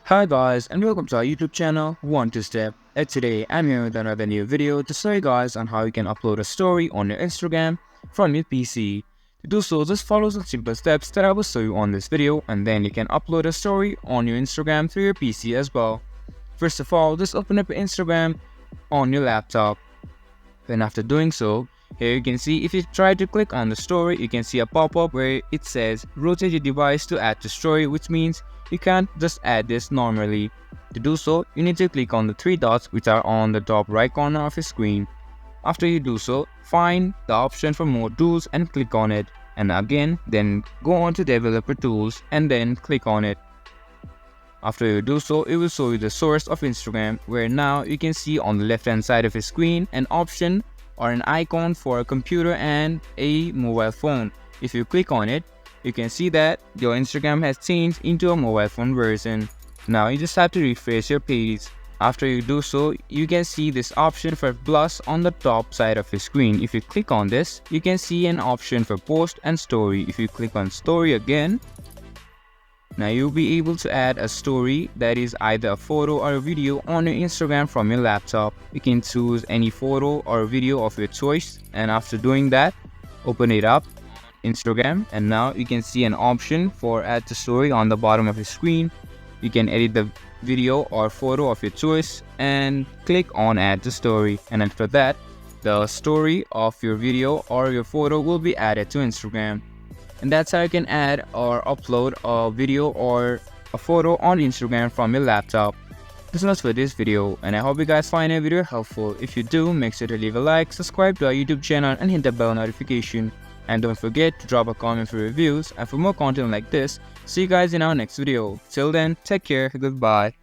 Hi guys and welcome to our YouTube channel One to Step. And today I'm here with another new video to show you guys on how you can upload a story on your Instagram from your PC. To do so, just follow some simple steps that I will show you on this video, and then you can upload a story on your Instagram through your PC as well. First of all, just open up your Instagram on your laptop. Then after doing so, here you can see if you try to click on the story, you can see a pop-up where it says rotate your device to add to story, which means you can't just add this normally. To do so, you need to click on the three dots which are on the top right corner of your screen. After you do so, find the option for more tools and click on it. And again, then go on to developer tools and then click on it. After you do so, it will show you the source of Instagram, where now you can see on the left hand side of your screen an option or an icon for a computer and a mobile phone. If you click on it, you can see that your Instagram has changed into a mobile phone version. Now you just have to refresh your page. After you do so, you can see this option for plus on the top side of your screen. If you click on this, you can see an option for post and story. If you click on story again, now you'll be able to add a story that is either a photo or a video on your Instagram from your laptop. You can choose any photo or video of your choice, and after doing that, open it up Instagram, and now you can see an option for add to story on the bottom of your screen. You can edit the video or photo of your choice and click on add to story, and after that the story of your video or your photo will be added to Instagram. And that's how you can add or upload a video or a photo on Instagram from your laptop. That's all for this video, and I hope you guys find the video helpful. If you do, make sure to leave a like, subscribe to our YouTube channel and hit the bell notification. And don't forget to drop a comment for reviews and for more content like this. See you guys in our next video. Till then, take care, goodbye.